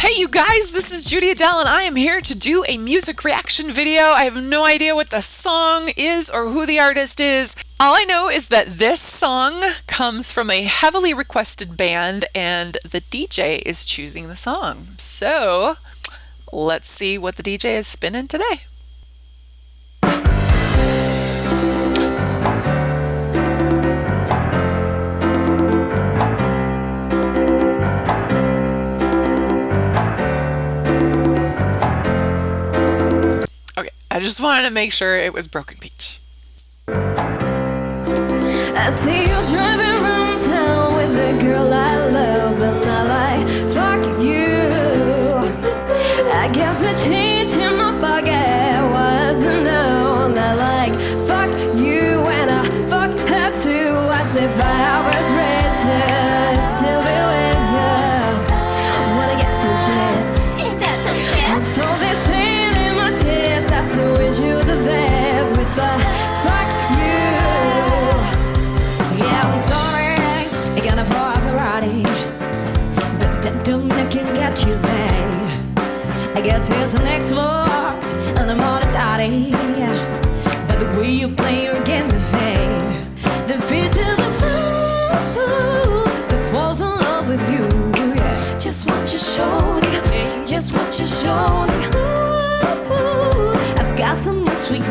Hey you guys, this is JudyAdele and I am here to do a music reaction video. I have no idea what the song is or who the artist is. All I know is that this song comes from a heavily requested band and the DJ is choosing the song. So let's see what the DJ is spinning today. I just wanted to make sure it was Broken Peach. I see you driving around town with the girl I love, and I like, fuck you. I guess the change in my pocket wasn't known. I like, fuck you, and I fuck her too. I say if I was richer, I'd still be with you. Wanna get some shit? Ain't that some shit? I throw this pain in my chest. I still wish you the best with the fuck you. Yeah, I'm sorry, I got a Ferrari, but that don't make it get you there. I guess here's an Xbox and I'm on a toddy, but the way you play your game is fair. The beat to the fool that falls in love with you, yeah. Just what you showed, just what you showed. Ooh, I've got some news for you.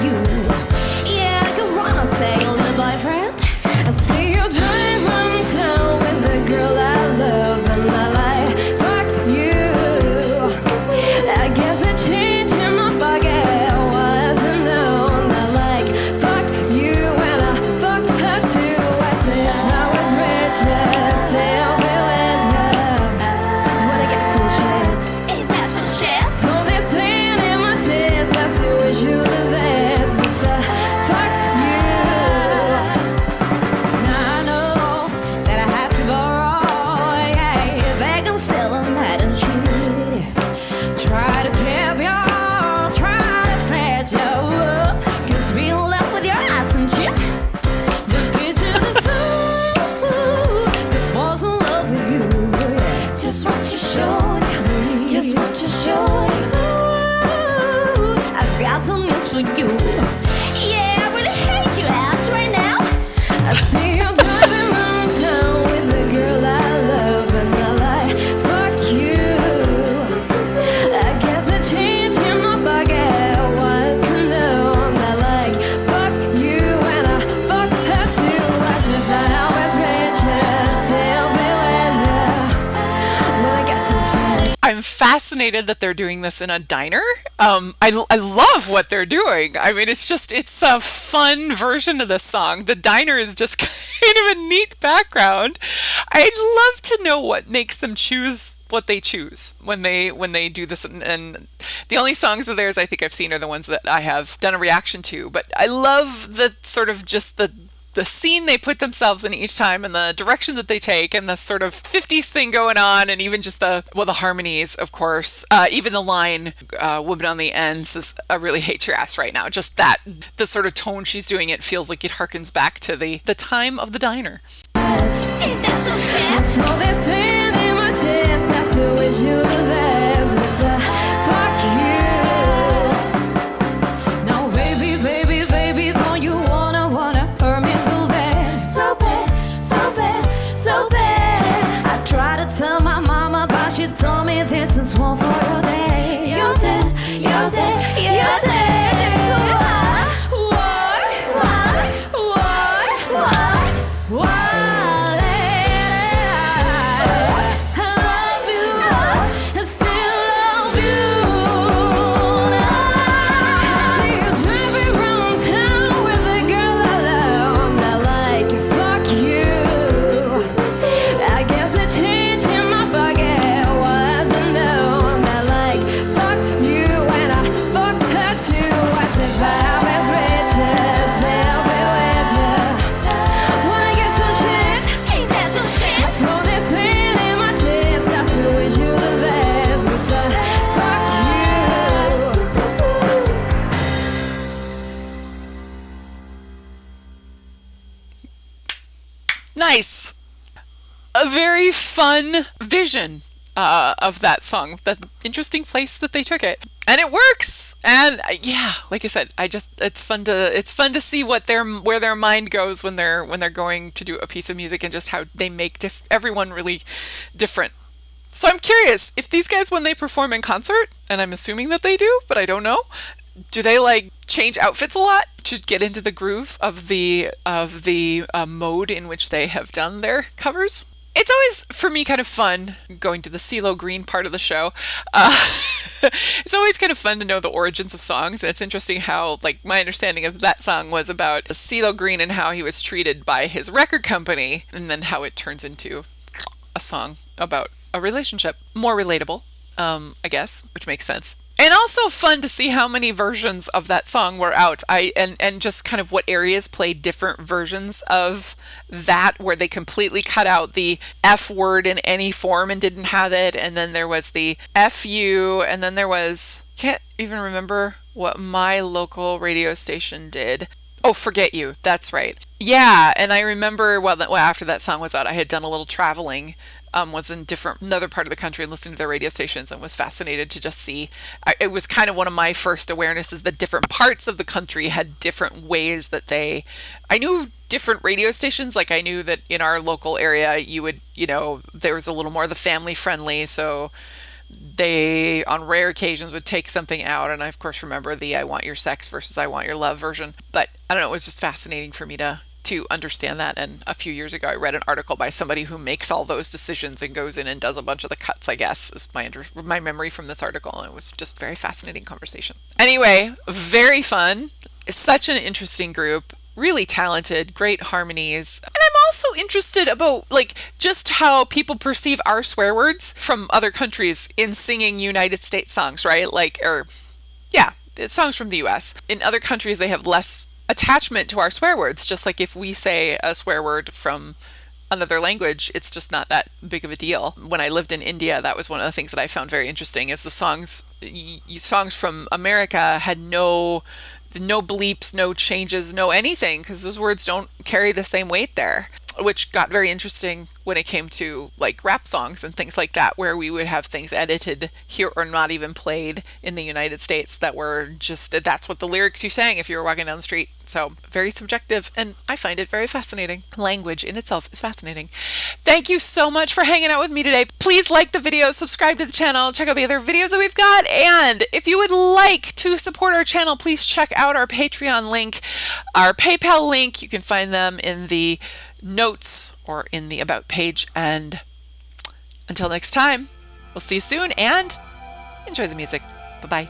Yeah, I can run and say you're my boyfriend. I see you drive around town with the girl I love, and I like, fuck you. I guess the change in my pocket wasn't known. I like, fuck you, and I fucked her too. I said I was rich, still feeling love. Wanna get some shit? Ain't that some shit? Throw this pain in my chest. I still wish you the best, but the fuck you. Now I know that I had to borrow, yeah, beg and steal and that and cheat. Try to keep you, try to face you, 'cause we left with your ass and shit. The bitch is the fool that falls in love with you, yeah. Just what you showed, just what you showed. Ooh, I've got some news for you. Yeah, I really hate your ass right now. I see you driving around town with the girl I love, and I like, fuck you. I guess the change in my pocket wasn't known. I like, fuck you, and I fuck her too. As if I was richer, still be with you. Wanna get some shit? I'm fascinated that they're doing this in a diner. I love what they're doing. I mean, it's a fun version of the song. The diner is just kind of a neat background. I'd love to know what makes them choose what they choose when they do this. And the only songs of theirs I think I've seen are the ones that I have done a reaction to. But I love the sort of just the scene they put themselves in each time and the direction that they take and the sort of 50s thing going on, and even just the harmonies, of course. Even the line, woman on the end says, I really hate your ass right now. Just that, the sort of tone she's doing, it feels like it harkens back to the time of the diner. Ain't that some shit? Throw this pain in my chest. I still wish you the best, but the fuck you. Now baby, baby, baby, don't you wanna hurt me so bad? So bad, so bad, so bad. I tried to tell my mama, but she told me this is one for your day. You're dead, you're dead, you're dead. Why? I love you, I still love you. I see you driving around town with the girl I love, and I like, fuck you. I guess the change in my pocket wasn't known. I like, fuck you, and I fucked her too. I said if I was richer, still be with you. Wanna get some shit? Ain't that some shit? Throw this pain in my chest. I still wish you the best, but the fuck you. Nice. A very fun vision of that song, the interesting place that they took it, and it works. And yeah, like I said, it's fun to see where their mind goes when they're going to do a piece of music, and just how they make everyone really different. So I'm curious if these guys, when they perform in concert, and I'm assuming that they do, but I don't know, do they like change outfits a lot to get into the groove of the mode in which they have done their covers? It's always, for me, kind of fun going to the CeeLo Green part of the show. It's always kind of fun to know the origins of songs. And it's interesting how, like, my understanding of that song was about CeeLo Green and how he was treated by his record company, and then how it turns into a song about a relationship. More relatable, I guess, which makes sense. And also fun to see how many versions of that song were out. And just kind of what areas played different versions of that, where they completely cut out the F word in any form and didn't have it. And then there was the FU, and then there was, can't even remember what my local radio station did. Oh, Forget You. That's right. Yeah, and I remember, well, after that song was out, I had done a little traveling, was in another part of the country, and listening to their radio stations, and was fascinated to just see. It was kind of one of my first awarenesses that different parts of the country had different ways that I knew different radio stations. Like, I knew that in our local area, there was a little more of the family friendly, so they, on rare occasions, would take something out. And I, of course, remember the I Want Your Sex versus I Want Your Love version. But I don't know, it was just fascinating for me to understand that. And a few years ago, I read an article by somebody who makes all those decisions and goes in and does a bunch of the cuts, I guess, is my memory from this article. And it was just very fascinating conversation. Anyway, very fun. It's such an interesting group. Really talented, great harmonies. And I'm also interested about, like, just how people perceive our swear words from other countries in singing United States songs, right? Songs from the US. In other countries, they have less attachment to our swear words. Just like if we say a swear word from another language, it's just not that big of a deal. When I lived in India, that was one of the things that I found very interesting, is the songs from America had no bleeps, no changes, no anything, because those words don't carry the same weight there, which got very interesting when it came to like rap songs and things like that, where we would have things edited here or not even played in the United States that were just, that's what the lyrics you sang if you were walking down the street. So very subjective, and I find it very fascinating. Language in itself is fascinating. Thank you so much for hanging out with me today. Please like the video, subscribe to the channel, check out the other videos that we've got, and if you would like to support our channel, please check out our Patreon link, our PayPal link. You can find them in the notes or in the About page. And until next time, we'll see you soon, and enjoy the music. Bye-bye.